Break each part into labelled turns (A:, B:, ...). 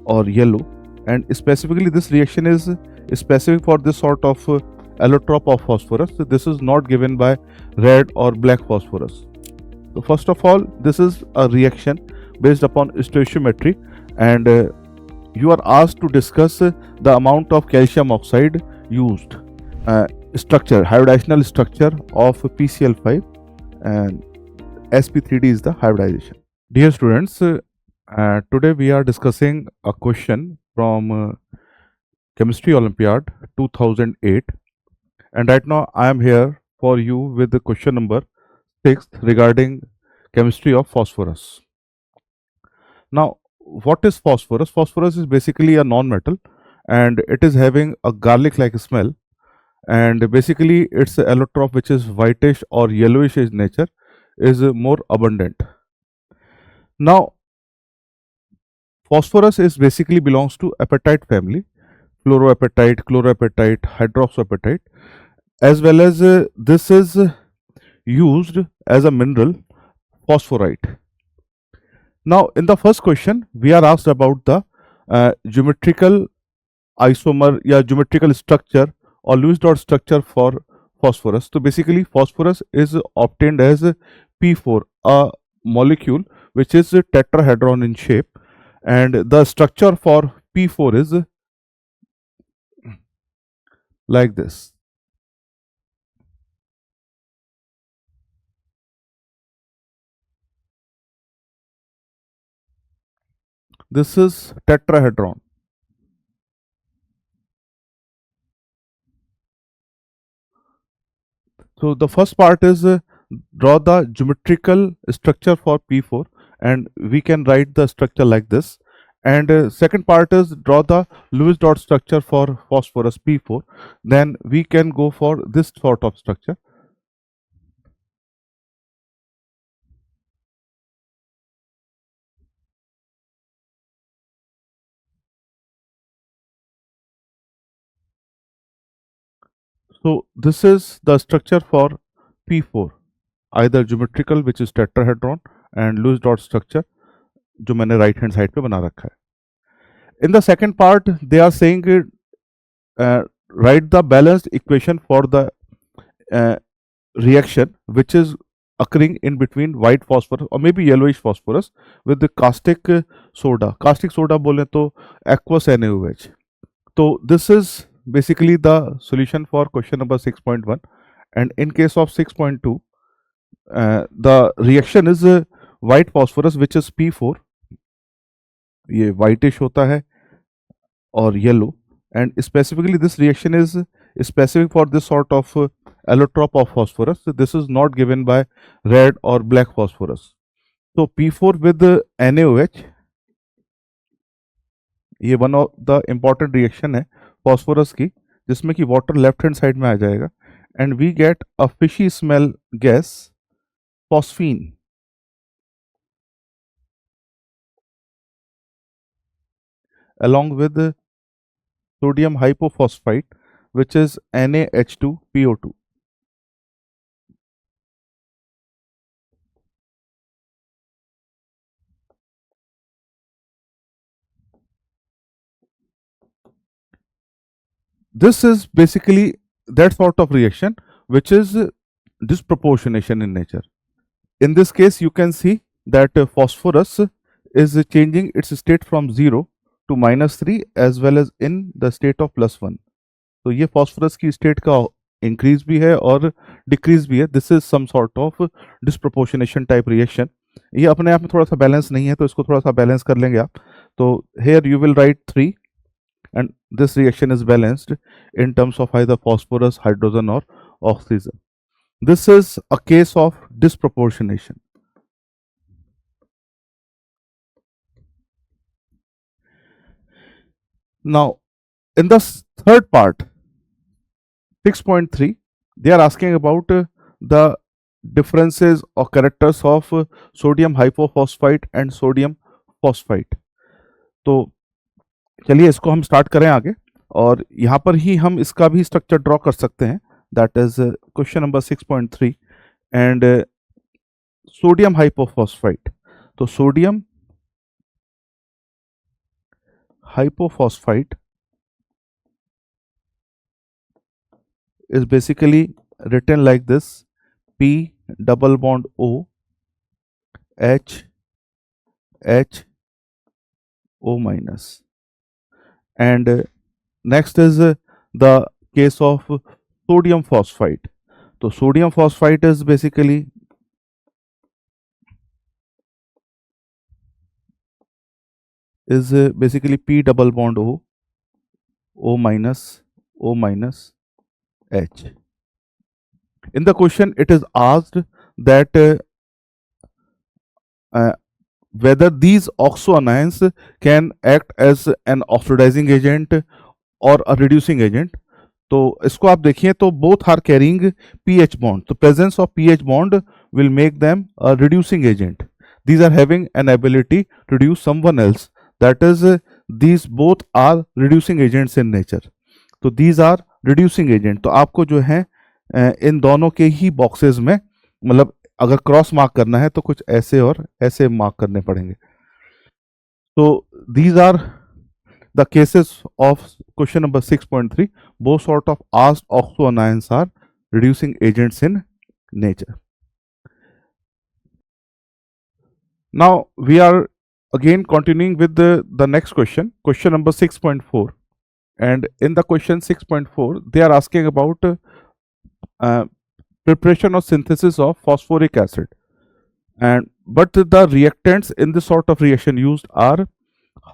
A: or yellow, and specifically this reaction is specific for this sort of allotrope of phosphorus. So this is not given by red or black phosphorus. So first of all, this is a reaction based upon stoichiometry, and you are asked to discuss the amount of calcium oxide used, structure, hybridization structure of PCl5, and sp3d is the hybridization. Dear students, today we are discussing a question from Chemistry Olympiad 2008, and right now I am here for you with the question number 6 regarding chemistry of phosphorus. Now, what is phosphorus? Phosphorus is basically a non-metal, and it is having a garlic-like smell, and basically its allotrope, which is whitish or yellowish in nature, is more abundant. Now, phosphorus is basically belongs to apatite family, fluoroapatite, chloroapatite, hydroxyapatite, as well as this is used as a mineral, phosphorite. Now, in the first question, we are asked about the geometrical isomer, geometrical structure or Lewis dot structure for phosphorus. So basically, phosphorus is obtained as P4, a molecule which is tetrahedron in shape, and the structure for P4 is like this. This is tetrahedron. So the first part is draw the geometrical structure for P4, and we can write the structure like this. And second part is draw the Lewis dot structure for phosphorus P4. Then we can go for this sort of structure. So this is the structure for P4, either geometrical, which is tetrahedron, and Lewis dot structure जो मैंने right hand side पे बना रखा है. In the second part, they are saying write the balanced equation for the reaction which is occurring in between white phosphorus or maybe yellowish phosphorus with the caustic soda. Caustic soda बोले तो aqueous NaOH. So this is basically the solution for question number 6.1, and in case of 6.2, the reaction is white phosphorus which is P4, ये whitish होता है और yellow, and specifically this reaction is specific for this sort of allotrope of phosphorus. So this is not given by red or black phosphorus. So P4 with NaOH, ये one of the important reaction है phosphorus की, जिसमें कि water left hand side में आ जाएगा, and we get a fishy smell gas phosphine. along with sodium hypophosphite, which is NaH2PO2. This is basically that sort of reaction which is disproportionation in nature. In this case, you can see that phosphorus is changing its state from 0 to -3 as well as in the state of +1. तो ये phosphorus की state का increase भी है और decrease भी है. This is some sort of disproportionation type reaction. ये अपने आप में थोड़ा सा बैलेंस नहीं है, तो इसको थोड़ा सा बैलेंस कर लेंगे आप. तो here you will write 3, and this reaction is balanced in terms of either phosphorus, hydrogen or oxygen. This is a case of disproportionation. Now, in the third part, 6.3, they are asking about the differences or characters of sodium hypophosphite and sodium phosphite. तो चलिए इसको हम start करें आगे, और यहाँ पर ही हम इसका भी स्ट्रक्चर ड्रॉ कर सकते हैं. That is question number 6.3 and sodium hypophosphite. तो sodium hypophosphite is basically written like this: P double bond O, H, H, O minus. And next is the case of sodium phosphite. So sodium phosphite is basically P double bond O, O minus, O minus, H. In the question, it is asked that uh, whether these oxoanions can act as an oxidizing agent or a reducing agent. तो इसको आप देखिए तो both are carrying pH bond. The presence of pH bond will make them a reducing agent. These are having an ability to reduce someone else. That is, these both are reducing agents in nature. तो these are reducing agent. तो आपको जो है इन दोनों के ही boxes में, मतलब अगर क्रॉस मार्क करना है तो कुछ ऐसे और ऐसे मार्क करने पड़ेंगे. तो these are the cases of question number 6.3. Both sort of asked oxoanions are reducing agents in nature. Now we are again continuing with the next question, question number 6.4. And in the question 6.4, they are asking about uh, preparation or synthesis of phosphoric acid. And but the reactants in this sort of reaction used are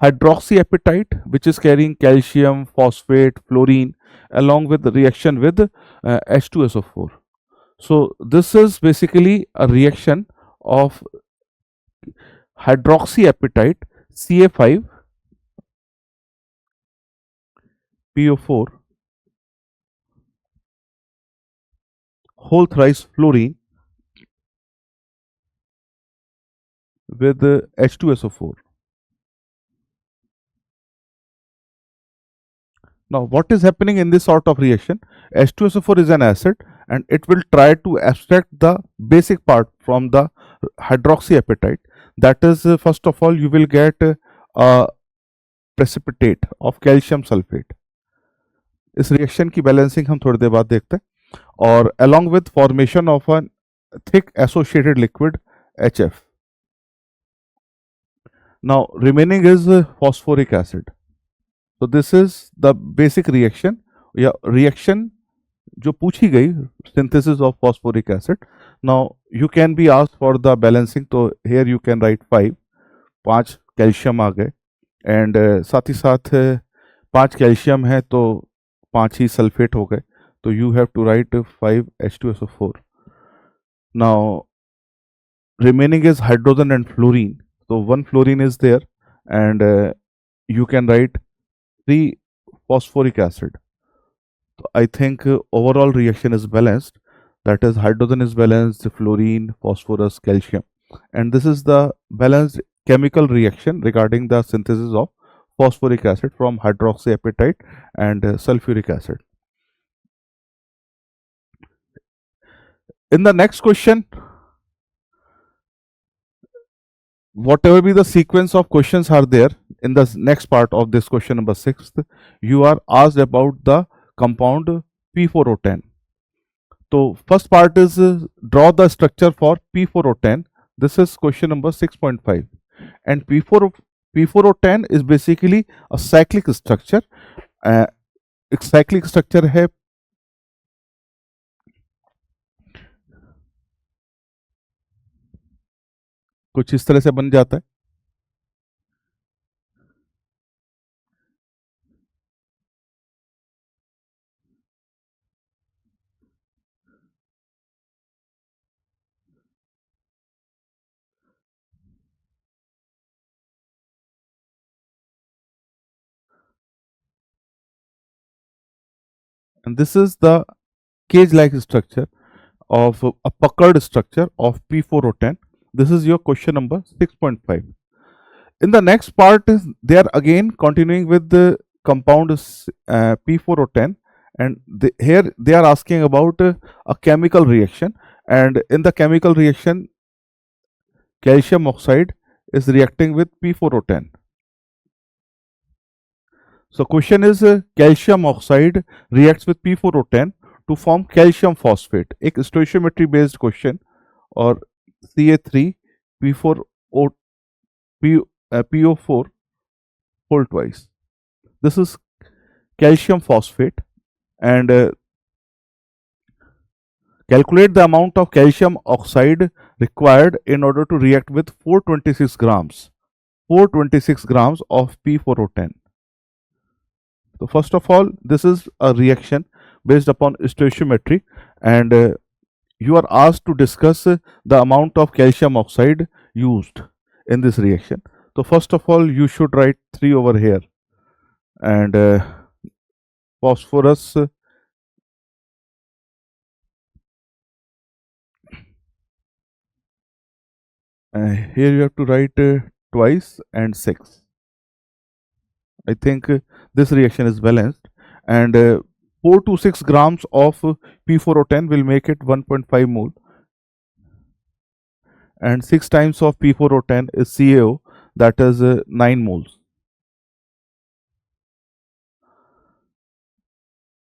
A: hydroxyapatite, which is carrying calcium, phosphate, fluorine, along with the reaction with H2SO4. So this is basically a reaction of hydroxyapatite, Ca5, PO4, whole thrice fluorine with H2SO4. Now, what is happening in this sort of reaction? H2SO4 is an acid and it will try to abstract the basic part from the hydroxyapatite. That is, first of all, you will get a precipitate of calcium sulfate. इस reaction की balancing हम थोड़ी देर बाद देखते हैं. और along with formation of a thick associated liquid HF. Now, remaining is phosphoric acid. So this is the basic reaction या reaction जो पूछी गई, synthesis of phosphoric acid. Now you can be asked for the balancing, तो here you can write 5, 5 calcium आ गए and साथ ही साथ 5 calcium है तो 5 ही सल्फेट हो गए, तो you have to write 5 H2SO4. Now remaining is hydrogen and fluorine, so 1 fluorine is there and you can write 3 phosphoric acid. So I think overall reaction is balanced. That is, hydrogen is balanced, fluorine, phosphorus, calcium. And this is the balanced chemical reaction regarding the synthesis of phosphoric acid from hydroxyapatite and sulfuric acid. In the next question, whatever be the sequence of questions are there in the next part of this question number 6, you are asked about the compound P4O10. So first part is draw the structure for P4O10. This is question number 6.5. And P4O10 is basically a cyclic structure. एक cyclic structure है, कुछ इस तरह से बन जाता है. And this is the cage-like structure of a puckered structure of P4O10. This is your question number 6.5. In the next part, they are again continuing with the compound P4O10, and here they are asking about a chemical reaction, and in the chemical reaction, calcium oxide is reacting with P4O10. So question is calcium oxide reacts with P4O10 to form calcium phosphate. एक stoichiometry based question और Ca3 P4O PO4 whole twice. This is calcium phosphate and calculate the amount of calcium oxide required in order to react with 426 grams. 426 grams of P4O10. So first of all, this is a reaction based upon stoichiometry and you are asked to discuss the amount of calcium oxide used in this reaction. So first of all, you should write 3 over here and phosphorus here you have to write twice and 6. I think this reaction is balanced and 4 to 6 grams of P4O10 will make it 1.5 mole and 6 times of P4O10 is CaO, that is 9 moles.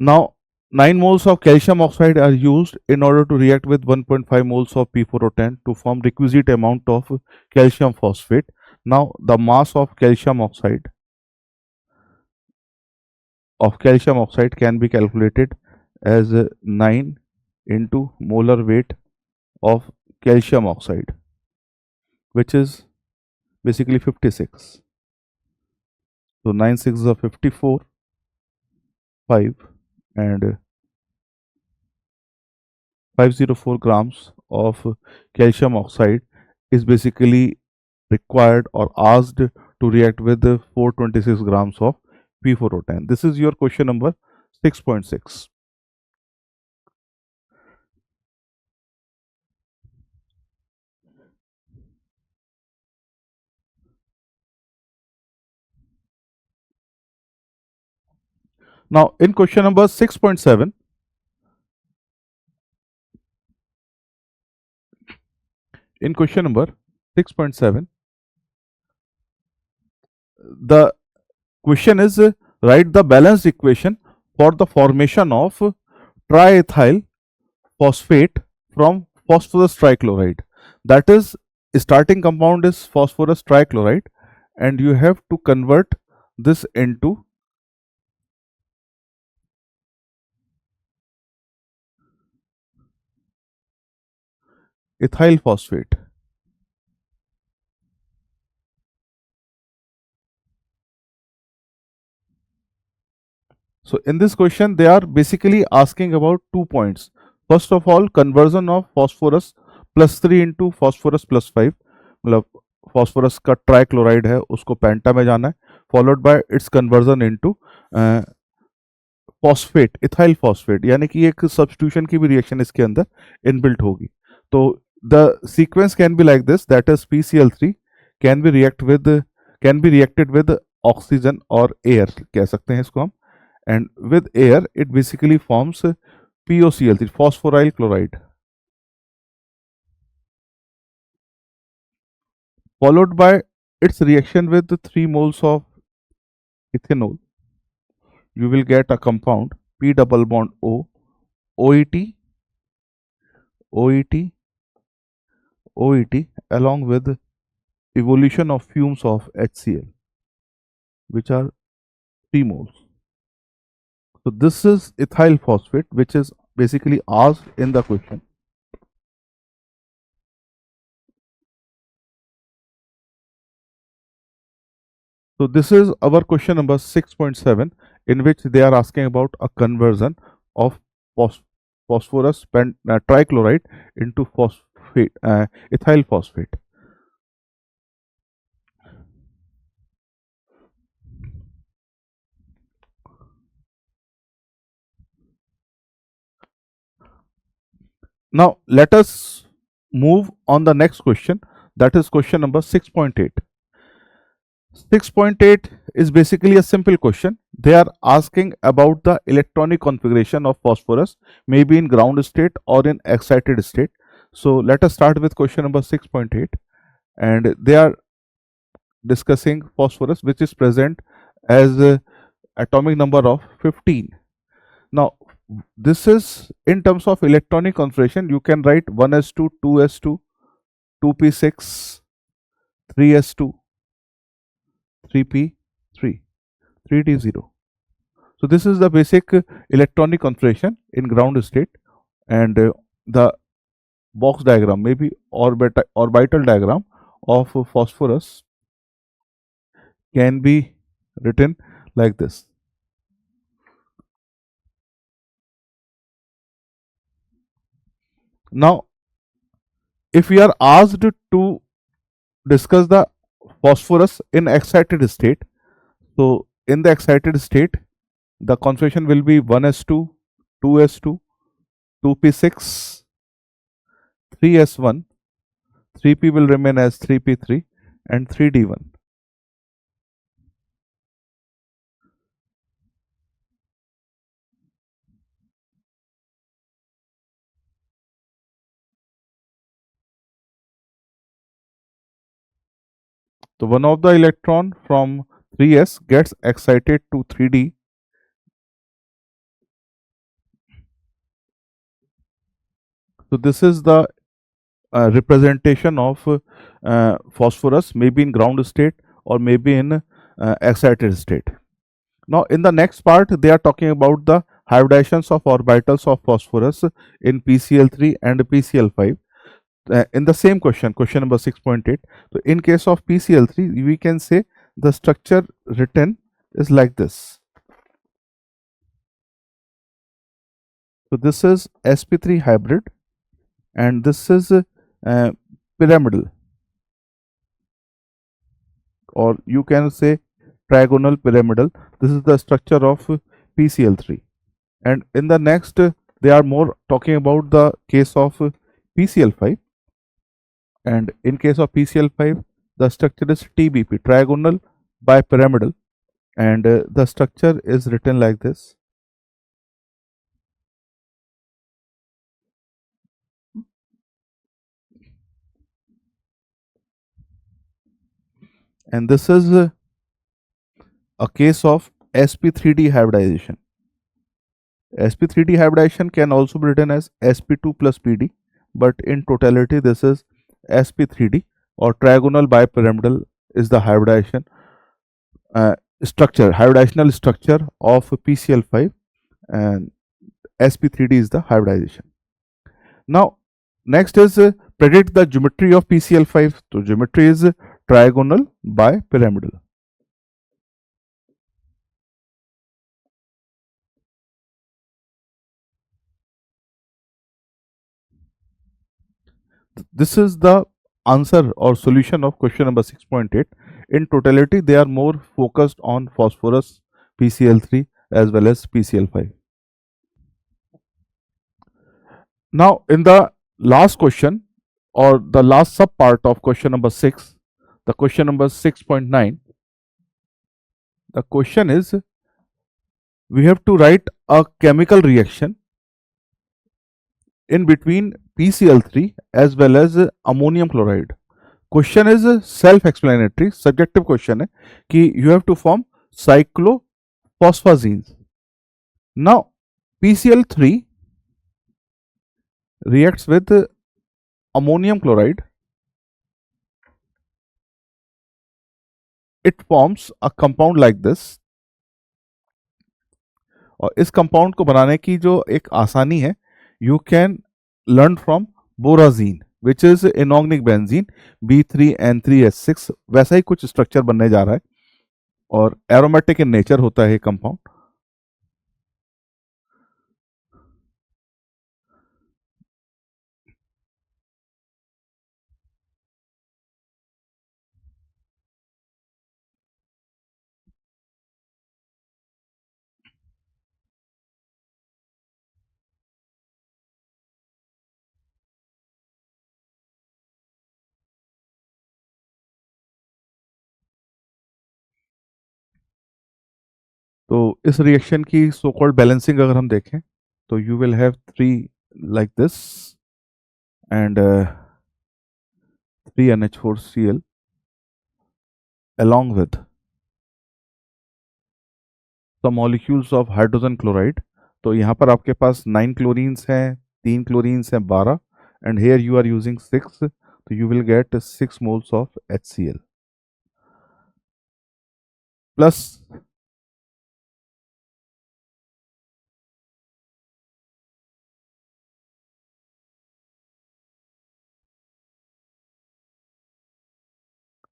A: Now 9 moles of calcium oxide are used in order to react with 1.5 moles of P4O10 to form requisite amount of calcium phosphate. Now the mass of calcium oxide can be calculated as 9 into molar weight of calcium oxide, which is basically 56. So 9 6 is 54, 5 and 504 grams of calcium oxide is basically required or asked to react with 426 grams of P4O10. This is your question number 6.6. Now in question number 6.7, the question is write the balanced equation for the formation of triethyl phosphate from phosphorus trichloride. That is, starting compound is phosphorus trichloride and you have to convert this into ethyl phosphate. So in this question, they are basically asking about 2 points. First of all, conversion of phosphorus +3 into phosphorus +5, मतलब phosphorus का trichloride है उसको पेंटा में जाना है, followed by its conversion into phosphate, ethyl phosphate, यानी कि एक substitution की भी reaction इसके अंदर inbuilt होगी. तो the sequence can be like this, that is PCl3 can be reacted with oxygen or air कह सकते हैं इसको हम, and with air it basically forms POCl3, phosphoryl chloride, followed by its reaction with 3 moles of ethanol. You will get a compound P double bond O, OET, OET, OET along with evolution of fumes of HCl, which are 3 moles. So this is ethyl phosphate, which is basically asked in the question. So this is our question number 6.7, in which they are asking about a conversion of phosphorus trichloride into phosphate, ethyl phosphate. Now let us move on the next question, that is question number 6.8. 6.8 is basically a simple question. They are asking about the electronic configuration of phosphorus, maybe in ground state or in excited state. So let us start with question number 6.8, and they are discussing phosphorus which is present as atomic number of 15. Now, this is in terms of electronic configuration. You can write 1s2, 2s2, 2p6, 3s2, 3p3, 3d0. So this is the basic electronic configuration in ground state, and the box diagram, maybe orbital diagram of phosphorus can be written like this. Now, if we are asked to discuss the phosphorus in excited state, so in the excited state, the configuration will be 1s2, 2s2, 2p6, 3s1, 3p will remain as 3p3, and 3d1. So one of the electron from 3s gets excited to 3d. So this is the representation of phosphorus, maybe in ground state or maybe in excited state. Now, in the next part, they are talking about the hybridations of orbitals of phosphorus in PCl3 and PCl5. In the same question, question number 6.8. So, in case of PCl3, we can say the structure written is like this. So, this is sp3 hybrid, and this is pyramidal, or you can say trigonal pyramidal. This is the structure of PCl3. And in the next, they are more talking about the case of PCl5. And in case of PCl5, the structure is TBP, trigonal bipyramidal, and the structure is written like this. And this is a case of sp3d hybridization. sp3d hybridization can also be written as sp2 plus pd, but in totality this is sp3d, or trigonal bipyramidal is the hybridization hybridational structure of PCl5, and sp3d is the hybridization. Now, next is predict the geometry of PCl5. So, geometry is trigonal bipyramidal. This is the answer or solution of question number 6.8. In totality, they are more focused on phosphorus, PCl3 as well as PCl5. Now, in the last question or the last sub part of question number 6, the question number 6.9, the question is we have to write a chemical reaction in between PCl3 as well as ammonium chloride. Question is self-explanatory, subjective question है कि you have to form cyclophosphazenes. Now, PCl3 reacts with ammonium chloride. It forms a compound like this. और इस compound को बनाने की जो एक आसानी है, you can learn from borazine which is inorganic benzene B3N3S6. वैसा ही कुछ स्ट्रक्चर बनने जा रहा है और एरोमेटिक इन नेचर होता है कंपाउंड. तो इस रिएक्शन की सो कॉल्ड बैलेंसिंग अगर हम देखें तो you will have 3 like this and 3NH4Cl along with the molecules of hydrogen chloride. तो यहाँ पर आपके पास 9 क्लोरीन्स हैं, 3 क्लोरीन्स हैं, 12, and here you are using 6, तो you will get 6 moles of HCl plus.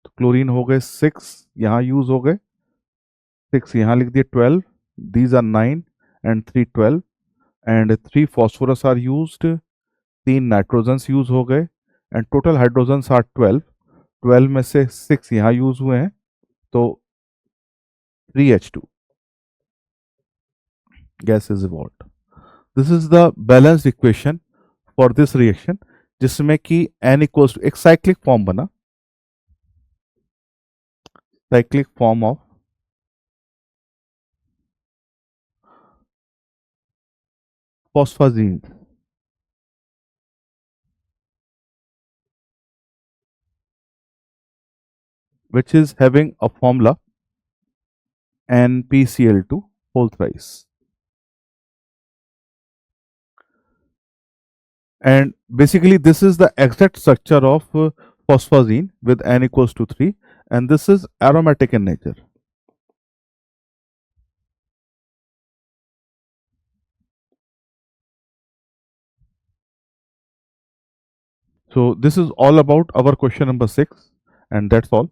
A: तो क्लोरीन हो गए 6, यहाँ यूज हो गए 6, यहाँ लिख दिए 12, these are 9 and 3 12, and 3 phosphorus are used, 3 nitrogens use हो गए, एंड टोटल हाइड्रोजन्स आर 12। 12 में से 6 यहाँ यूज हुए हैं, तो 3H2 gas is evolved. This is the balanced equation for this reaction, जिसमें कि n इक्वल्स टू एक साइक्लिक फॉर्म बना, cyclic form of phosphazine, which is having a formula NPCl2 whole thrice. And basically, this is the exact structure of phosphazine with N equals to 3, and this is aromatic in nature. So, this is all about our question number 6, and that's all.